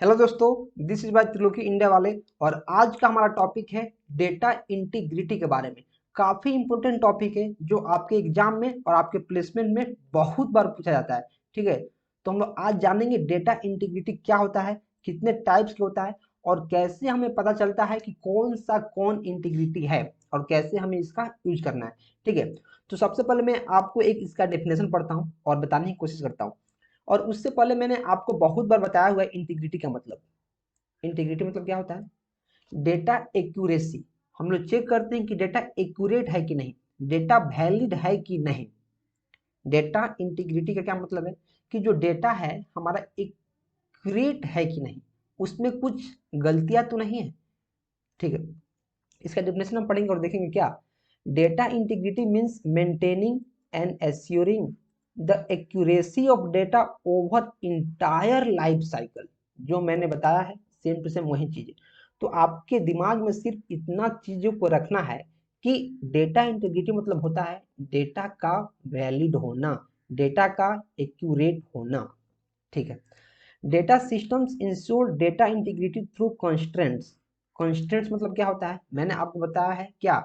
Hello दोस्तों, this is by Triloki India वाले। और आज का हमारा टॉपिक है डेटा इंटीग्रिटी के बारे में। काफी इंपॉर्टेंट टॉपिक है जो आपके एग्जाम में और आपके प्लेसमेंट में बहुत बार पूछा जाता है। ठीक है, तो हम लोग आज जानेंगे डेटा इंटीग्रिटी क्या होता है, कितने टाइप्स के होता है और कैसे हमें पता चलता है कि कौन इंटीग्रिटी है और कैसे हमें इसका यूज करना है। ठीक है, तो सबसे पहले मैं आपको एक इसका डेफिनेशन पढ़ता हूँ और बताने की कोशिश करता हूँ। और उससे पहले मैंने आपको बहुत बार बताया हुआ है इंटीग्रिटी का मतलब। इंटीग्रिटी मतलब क्या होता है? Data accuracy. हम लोग चेक करते हैं कि डेटा एक्यूरेट है कि नहीं, डेटा वैलिड है कि नहीं। डेटा इंटीग्रिटी का क्या मतलब है कि जो डेटा है हमारा एक्यूरेट है कि नहीं, उसमें कुछ गलतियां तो नहीं है। ठीक है, इसका डेफिनेशन हम पढ़ेंगे और देखेंगे क्या। Data integrity means maintaining and assuring the accuracy of data over entire life cycle. जो मैंने बताया है सेम टू सेम वही चीजें। तो आपके दिमाग में सिर्फ इतना चीजों को रखना है कि डेटा इंटीग्रिटी मतलब होता है डेटा का वैलिड होना, डेटा का एक्यूरेट होना। ठीक है, data systems ensure data integrity through constraints. Constraints मतलब क्या होता है, मैंने आपको बताया है क्या।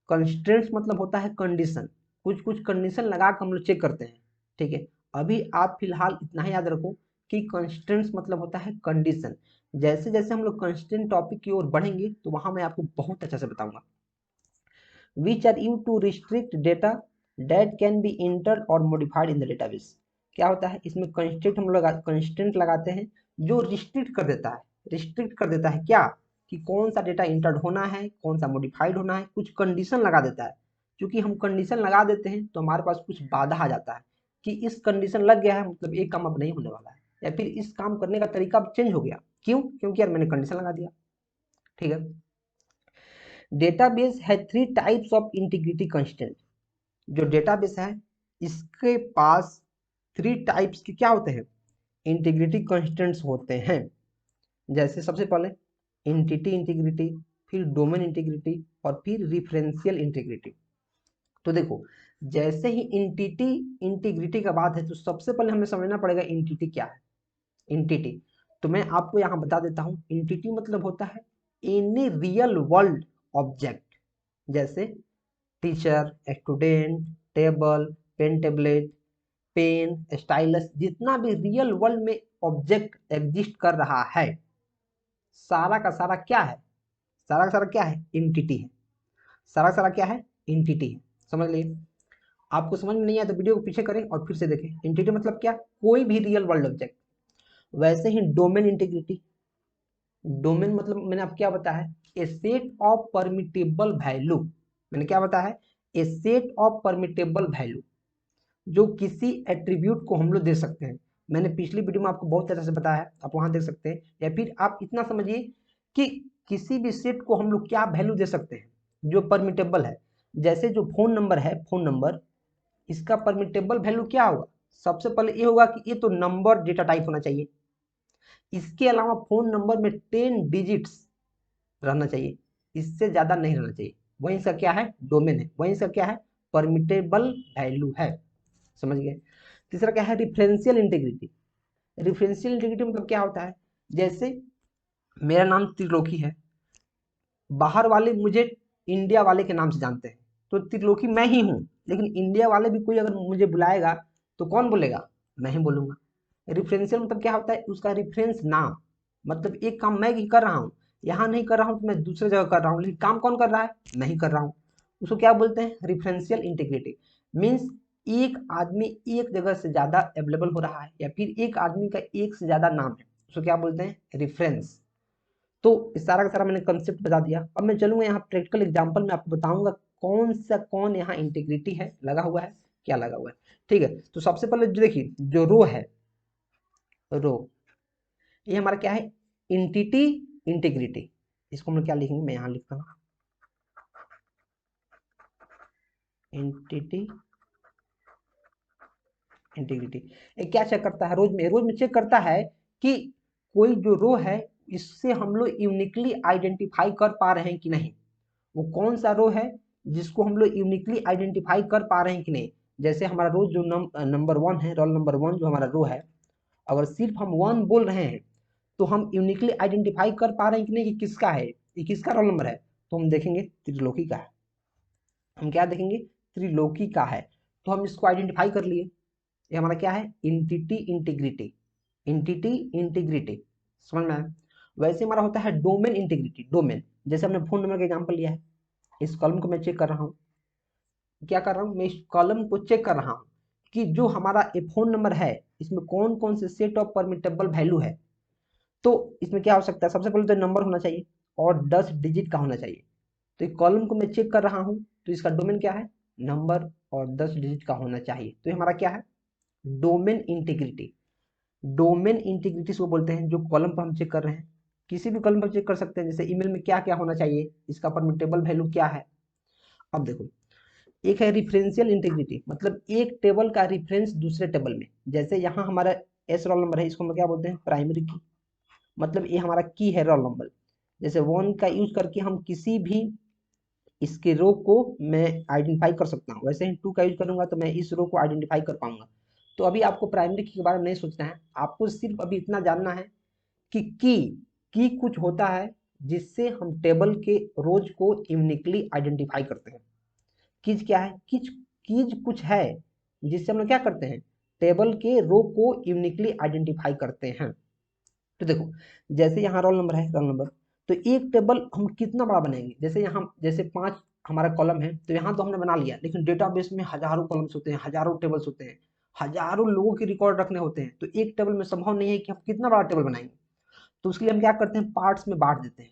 कंस्ट्रेंट्स मतलब होता है कंडीशन। कुछ कुछ कंडीशन लगा कर हम लोग चेक करते हैं। ठीक है, अभी आप फिलहाल इतना ही याद रखो कि कंस्ट्रेंट्स मतलब होता है कंडीशन। जैसे जैसे हम लोग कंस्ट्रेंट टॉपिक की ओर बढ़ेंगे तो वहां मैं आपको बहुत अच्छा से बताऊंगा। Which are you to restrict data that can be enter or modified in the database. क्या होता है इसमें कंस्ट्रेंट हम लोग कंस्ट्रेंट लगाते हैं जो रिस्ट्रिक्ट कर देता है। रिस्ट्रिक्ट कर देता है क्या, कि कौन सा डेटा इंटर्ड होना है, कौन सा मॉडिफाइड होना है, कुछ कंडीशन लगा देता है। क्योंकि हम कंडीशन लगा देते हैं तो हमारे पास कुछ बाधा आ जाता है कि इस कंडीशन लग गया है मतलब एक काम अब नहीं होने वाला है, या फिर इस काम करने का तरीका अब चेंज हो गया। क्यों? क्योंकि यार मैंने कंडीशन लगा दिया। ठीक है, डेटाबेस है 3 टाइप्स ऑफ इंटीग्रिटी कंस्ट्रेंट। जो डेटाबेस है इसके पास 3 टाइप्स के क्या होते हैं, इंटीग्रिटी कंस्ट्रेंट्स होते हैं। जैसे सबसे पहले एंटिटी इंटीग्रिटी, फिर डोमेन इंटीग्रिटी और फिर रिफरेंशियल इंटीग्रिटी। तो देखो, जैसे ही एंटिटी इंटीग्रिटी का बात है तो सबसे पहले हमें समझना पड़ेगा एंटिटी क्या है। एंटिटी तो मैं आपको यहां बता देता हूं, एंटिटी मतलब होता है एनी रियल वर्ल्ड ऑब्जेक्ट। जैसे teacher, student, table, pen tablet, pen, stylus, जितना भी रियल वर्ल्ड में ऑब्जेक्ट एग्जिस्ट कर रहा है सारा का सारा क्या है, सारा का सारा क्या है, एंटिटी है। सारा का सारा क्या है, एंटिटी है। समझ लिए? आपको समझ में नहीं आया तो वीडियो को पीछे करें और फिर से देखें। एंटिटी मतलब क्या, कोई भी रियल वर्ल्ड ऑब्जेक्ट। वैसे ही डोमेन इंटीग्रिटी, डोमेन मतलब मैंने आपको क्या बताया, ए सेट ऑफ परमिटेबल वैल्यू। मैंने क्या बताया है, ए सेट ऑफ परमिटेबल वैल्यू, जो किसी एट्रीब्यूट को हम लोग दे सकते हैं। मैंने पिछली वीडियो में आपको बहुत तरह से बताया है, आप वहां देख सकते हैं। या फिर आप इतना समझिए कि किसी भी सेट को हम लोग क्या वैल्यू दे सकते हैं जो परमिटेबल है। जैसे जो फोन नंबर है, फोन नंबर, इसका परमिटेबल वैल्यू क्या होगा, सबसे पहले ये होगा कि ये तो नंबर डेटा टाइप होना चाहिए। इसके अलावा फोन नंबर में 10 डिजिट्स रहना चाहिए, इससे ज्यादा नहीं रहना चाहिए। वही इसका क्या है, डोमेन है। वही इसका क्या है, परमिटेबल वैल्यू है। समझ गए? तीसरा क्या है, रिफरेंशियल इंटीग्रिटी। रिफरेंशियल इंटीग्रिटी मतलब क्या होता है, जैसे मेरा नाम त्रिलोकी है, बाहर वाले मुझे इंडिया वाले के नाम से जानते हैं, तो त्रिलोकी मैं ही हूँ, लेकिन इंडिया वाले भी कोई अगर मुझे बुलाएगा तो कौन बोलेगा, मैं ही बोलूंगा। रिफरेंशियल मतलब क्या होता है, उसका रिफरेंस नाम, मतलब एक काम मैं ही कर रहा हूँ, यहाँ नहीं कर रहा हूँ तो मैं दूसरे जगह कर रहा हूँ, लेकिन काम कौन कर रहा है, मैं ही कर रहा हूँ। उसको क्या बोलते हैं, रिफरेंशियल इंटीग्रिटी। मीन्स एक आदमी एक जगह से ज्यादा अवेलेबल हो रहा है, या फिर एक आदमी का एक से ज्यादा नाम है, उसको क्या बोलते हैं, रेफरेंस। तो इस सारा का सारा मैंने कंसेप्ट बता दिया। अब मैं चलूंगा यहाँ प्रैक्टिकल एग्जांपल में आपको बताऊंगा कौन सा कौन यहाँ इंटीग्रिटी है लगा हुआ है, क्या लगा हुआ है। ठीक है, तो सबसे पहले जो देखिए जो रो है, रो, ये हमारा क्या है, इंटिटी इंटीग्रिटी। इसको हम लोग क्या लिखेंगे, मैं यहाँ लिखता हूँ इंटिटी इंटीग्रिटी। ये क्या चेक करता है, रोज में चेक करता है कि कोई जो रो है इससे हम लोग यूनिकली आइडेंटिफाई कर पा रहे हैं कि नहीं। वो कौन सा रो है जिसको हम लोग यूनिकली आइडेंटिफाई कर पा रहे हैं कि नहीं। जैसे हमारा रो जो नंबर 1 है, रोल नंबर 1 जो हमारा रो है, अगर सिर्फ हम 1 बोल रहे हैं तो हम यूनिकली आइडेंटिफाई कर पा रहे हैं कि नहीं कि किसका है, ये किसका रोल नंबर है, तो हम देखेंगे त्रिलोकी का है। हम क्या देखेंगे, त्रिलोकी का है। तो हम इसको आइडेंटिफाई कर लिए, ये हमारा क्या है, एंटिटी इंटीग्रिटी, एंटिटी इंटीग्रिटी, समझ में आया। वैसे हमारा होता है डोमेन इंटीग्रिटी, डोमेन, जैसे हमने फोन नंबर का एग्जांपल लिया है, इस कॉलम को मैं चेक कर रहा हूँ, क्या कर रहा हूँ मैं, इस कॉलम को चेक कर रहा हूँ कि जो हमारा ये फोन नंबर है इसमें कौन कौन से सेट ऑफ परमिटेबल वैल्यू है। तो इसमें क्या हो सकता है, सबसे पहले तो नंबर होना चाहिए और 10 डिजिट का होना चाहिए। तो एक कॉलम को मैं चेक कर रहा हूँ, तो इसका डोमेन क्या है, नंबर और 10 डिजिट का होना चाहिए। तो ये हमारा क्या है, डोमेन इंटीग्रिटी। डोमेन इंटीग्रिटी को बोलते हैं जो कॉलम पर हम चेक कर रहे हैं, किसी भी कॉलम पर चेक कर सकते हैं, जैसे ईमेल में क्या क्या होना चाहिए, इसका परमिटेबल वैल्यू क्या है। अब देखो, एक है रिफरेंशियल इंटीग्रिटी, मतलब एक टेबल का रिफरेंस दूसरे टेबल में, जैसे यहाँ हमारा एस रोल नंबर है, इसको हम क्या बोलते हैं, प्राइमरी की, मतलब ये हमारा की है रोल नंबर। जैसे 1 का यूज करके हम किसी भी इसके रो को मैं आइडेंटिफाई कर सकता हूँ, वैसे ही 2 का यूज करूंगा तो मैं इस रो को आइडेंटिफाई कर पाऊंगा। तो अभी आपको प्राइमरी की के बारे में नहीं सोचना है, आपको सिर्फ अभी इतना जानना है कि की कुछ होता है जिससे हम टेबल के रोज को यूनिकली आइडेंटिफाई करते हैं। कीज क्या है, कीज कीज कुछ है जिससे हम लोग क्या करते हैं, टेबल के रो को यूनिकली आइडेंटिफाई करते हैं। तो देखो, जैसे यहाँ रोल नंबर है, रोल नंबर, तो एक टेबल हम कितना बड़ा बनाएंगे, जैसे यहाँ जैसे 5 हमारा कॉलम है, तो यहाँ तो हमने बना लिया, लेकिन डेटाबेस में हजारों कॉलम्स होते हैं, हजारों टेबल्स होते हैं, हजारों लोगों के रिकॉर्ड रखने होते हैं, तो एक टेबल में संभव नहीं है कि हम कितना बड़ा टेबल बनाएंगे। तो उसके लिए हम क्या करते हैं, पार्ट्स में बांट देते हैं,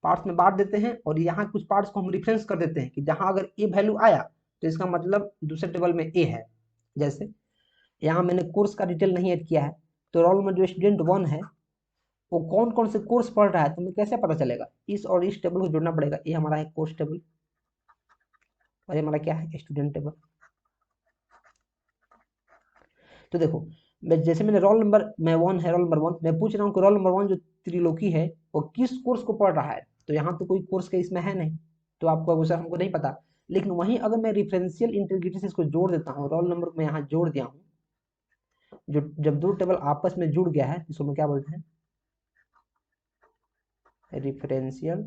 पार्ट्स में बांट देते हैं, और यहाँ कुछ पार्ट्स को हम रेफरेंस कर देते हैं कि जहां अगर ए वैल्यू आया तो इसका मतलब दूसरे टेबल में ए है। जैसे यहाँ मैंने कोर्स का डिटेल नहीं ऐड किया है, तो रोल में जो स्टूडेंट 1 है वो कौन कौन से कोर्स पढ़ रहा है, तो हमें कैसे पता चलेगा, इस और इस टेबल को जोड़ना पड़ेगा। ये हमारा है कोर्स टेबल, और ये हमारा क्या है, स्टूडेंट टेबल। तो देखो, मैं जैसे मैंने रोल नंबर मैं 1 है, रोल नंबर 1, मैं पूछ रहा हूँ कि रोल नंबर 1 जो त्रिलोकी है वो किस कोर्स को पढ़ रहा है, तो यहाँ तो कोई कोर्स का इसमें है नहीं, तो आपको सर हमको नहीं पता। लेकिन वहीं अगर मैं रिफरेंशियल इंटीग्रिटी से इसको जोड़ देता हूँ, रोल नंबर को मैं यहाँ जोड़ दिया हूँ, जो जब दो टेबल आपस में जुड़ गया है इसको हम क्या बोलते हैं, रिफरेंशियल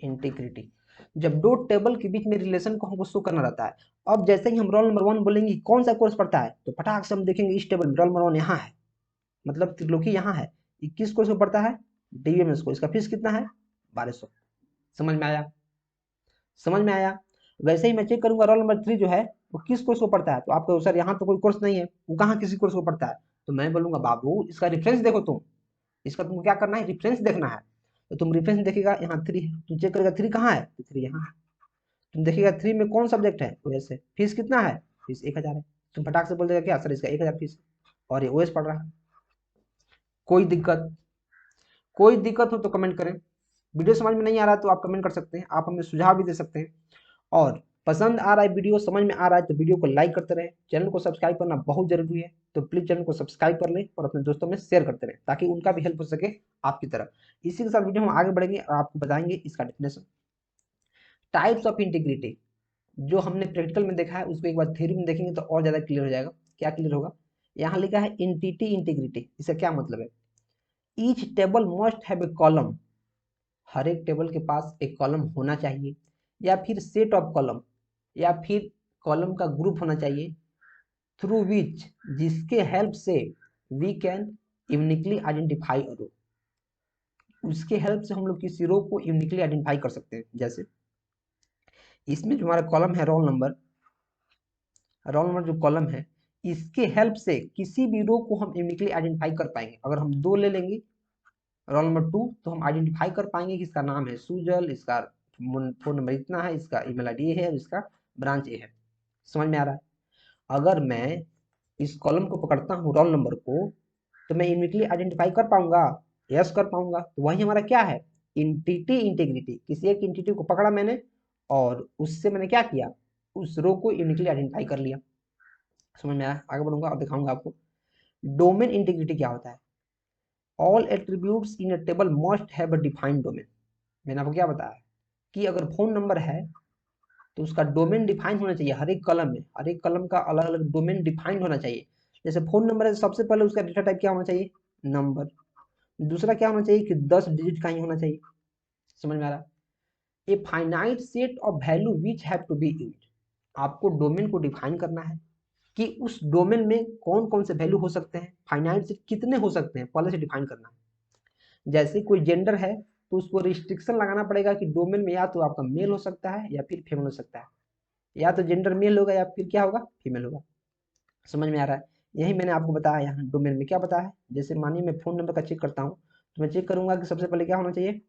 इंटीग्रिटी। जब दो टेबल के बीच में रिलेशन को हमको शो करना रहता है। अब जैसे ही हम रोल नंबर 1 बोलेंगे कौन सा कोर्स पढ़ता है, तो फटाक से हम देखेंगे इस टेबल में रोल नंबर 1 यहाँ है, मतलब त्रिलोकी यहाँ है, 21 कोर्स को पढ़ता है, डीएमएस को, इसका फीस कितना है, 1200। समझ में आया, समझ में आया। वैसे ही मैं चेक करूंगा रोल नंबर 3 जो है वो किस कोर्स को पढ़ता है, तो आपको सर यहाँ तो कोई कोर्स नहीं है, वो कहाँ किसी कोर्स को पढ़ता है, तो मैं बोलूंगा बाबू इसका रेफरेंस देखो तुम, इसका तुमको क्या करना है, रेफरेंस देखना है। तो तुम रेफरेंस देखेगा यहाँ 3 है, तुम चेक करेगा 3 कहाँ है, तो 3 यहाँ है। तुम देखिएगा 3 में कौन सब्जेक्ट है, ओएस है, फीस कितना है, फीस 1000 है। तुम फटाक से बोल देगा क्या सर इसका 1000 फीस, और ये ओएस पढ़ रहा है। कोई दिक्कत, कोई दिक्कत हो तो कमेंट करें, वीडियो समझ में नहीं आ रहा तो आप कमेंट कर सकते हैं, आप हमें सुझाव भी दे सकते हैं। और पसंद आ रहा है वीडियो, समझ में आ रहा है तो वीडियो को लाइक करते रहे, चैनल को सब्सक्राइब करना बहुत जरूरी है, तो प्लीज चैनल को सब्सक्राइब कर लें और अपने दोस्तों में शेयर करते रहे ताकि उनका भी हेल्प हो सके आपकी तरफ। इसी के साथ वीडियो हम आगे बढ़ेंगे और आपको बताएंगे इसका डेफिनेशन। टाइप्स ऑफ इंटीग्रिटी, जो हमने प्रैक्टिकल में देखा है उसको एक बार थ्योरी में देखेंगे तो और ज्यादा क्लियर हो जाएगा। क्या क्लियर होगा, यहाँ लिखा है एंटिटी इंटीग्रिटी, इसका क्या मतलब है, each table must have a column, हर एक टेबल के पास एक कॉलम होना चाहिए, या फिर सेट ऑफ कॉलम, या फिर कॉलम का ग्रुप होना चाहिए, थ्रू विच, जिसके हेल्प से we can uniquely identify a row, उसके हेल्प से हम लोग किसी रो को यूनिकली आइडेंटिफाई कर सकते हैं। जैसे इसमें जो हमारा कॉलम है रोल नंबर, रोल नंबर जो कॉलम है इसके हेल्प से किसी भी रो को हम यूनिकली आइडेंटिफाई कर पाएंगे। अगर हम 2 ले लेंगे रोल नंबर 2 तो हम आइडेंटिफाई कर पाएंगे कि इसका नाम है सुजल, इसका फोन नंबर इतना है, इसका ईमेल आईडी है, इसका ब्रांच ए है। समझ में आ रहा है। अगर मैं इस कॉलम को पकड़ता हूँ रोल नंबर को, तो मैं यूनिकली आइडेंटिफाई कर पाऊंगा, यस कर पाऊंगा। तो वही हमारा क्या है, इंटिटी इंटीग्रिटी, किसी एक इंटिटी को पकड़ा मैंने और उससे मैंने क्या किया, उस रो को यूनिकली आइडेंटिफाई कर लिया। समझ में आया, आगे बढ़ूंगा और दिखाऊंगा आपको। डोमेन इंटीग्रिटी क्या होता है, all attributes in a table must have a defined domain. मैंने आपको क्या बताया कि अगर फोन नंबर है तो उसका डोमेन डिफाइन होना चाहिए, हर एक कलम में, हर एक कलम का अलग अलग डोमेन डिफाइंड होना चाहिए। जैसे फोन नंबर है तो सबसे पहले उसका डेटा टाइप क्या होना चाहिए, नंबर। दूसरा क्या होना चाहिए कि 10 डिजिट का ही होना चाहिए। समझ में आ रहा? A finite set of value which have to be used, आपको डोमेन को डिफाइन करना है कि उस डोमेन में कौन कौन से वैल्यू हो सकते हैं, फाइनाइट सेट कितने हो सकते हैं, पहले से डिफाइन करना है। जैसे कोई जेंडर है तो उसको रिस्ट्रिक्शन लगाना पड़ेगा कि डोमेन में या तो आपका मेल हो सकता है या फिर फीमेल हो सकता है, या तो जेंडर मेल होगा या फिर क्या होगा, फीमेल होगा। समझ में आ रहा है? यही मैंने आपको बताया यहाँ डोमेन में क्या बताया है। जैसे मानिए मैं फोन नंबर का चेक करता हूँ तो मैं चेक करूंगा कि सबसे पहले क्या होना चाहिए,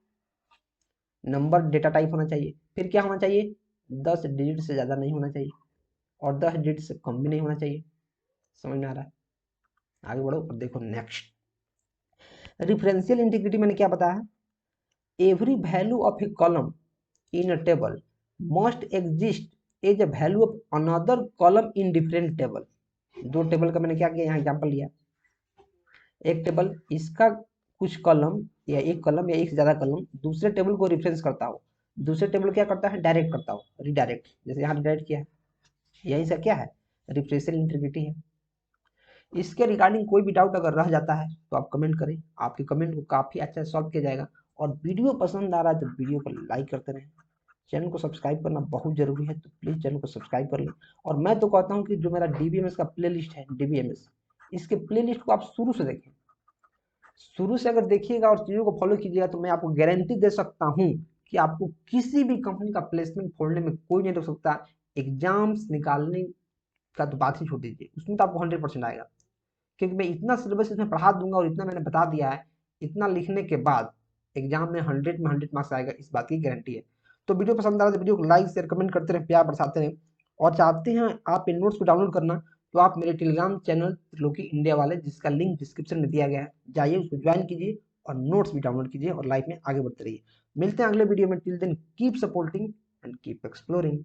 नंबर डेटा टाइप होना चाहिए। फिर क्या होना चाहिए, 10 डिजिट से ज़्यादा नहीं होना चाहिए और 10 डिजिट से कम भी नहीं होना चाहिए। समझ में आ रहा है? आगे बढ़ो और देखो नेक्स्ट, रिफरेंशियल इंटीग्रिटी मैंने क्या बताया, every value of a column in a table must exist as a value of another column in different table. दो टेबल का मैंने क्या किया, यहाँ एग्जाम्पल लिया, एक टेबल इसका कुछ कॉलम या एक कॉलम या एक से ज्यादा कॉलम दूसरे टेबल को रिफरेंस करता हो, दूसरे टेबल क्या करता है, डायरेक्ट करता हो, रिडायरेक्ट, जैसे यहाँ रिडायरेक्ट किया है, यही सब क्या है, रिफ्रेंशियल इंटीग्रिटी है। इसके रिगार्डिंग कोई भी डाउट अगर रह जाता है तो आप कमेंट करें, आपके कमेंट को काफी अच्छा सॉल्व किया जाएगा। और वीडियो पसंद आ रहा है तो वीडियो को लाइक करते रहें, चैनल को सब्सक्राइब करना बहुत जरूरी है, तो प्लीज चैनल को सब्सक्राइब कर लें। और मैं तो कहता हूँ कि जो मेरा डीबीएमएस का प्लेलिस्ट है, डीबीएमएस, इसके प्लेलिस्ट को आप शुरू से देखें, शुरू से अगर देखिएगा और चीज़ों को फॉलो कीजिएगा तो मैं आपको गारंटी दे सकता हूँ कि आपको किसी भी कंपनी का प्लेसमेंट खोलने में कोई नहीं रोक सकता। एग्जाम्स निकालने का तो बात ही छोड़ दीजिए, उसमें तो आपको 100% आएगा, क्योंकि मैं इतना सिलेबस इसमें पढ़ा दूंगा और इतना मैंने बता दिया है, इतना लिखने के बाद एग्जाम में 100 मार्क्स आएगा, इस बात की गारंटी है। तो वीडियो पसंद आ रहा है तो वीडियो को लाइक शेयर कमेंट करते रहे, प्यार बरसाते रहे। और चाहते हैं आप इन नोट्स को डाउनलोड करना तो आप मेरे टेलीग्राम चैनल त्रिलोकी इंडिया वाले, जिसका लिंक डिस्क्रिप्शन में दिया गया है, जाइए उसको ज्वाइन कीजिए और नोट्स भी डाउनलोड कीजिए और लाइफ में आगे बढ़ते रहिए। मिलते हैं अगले वीडियो में, till then keep supporting and keep exploring.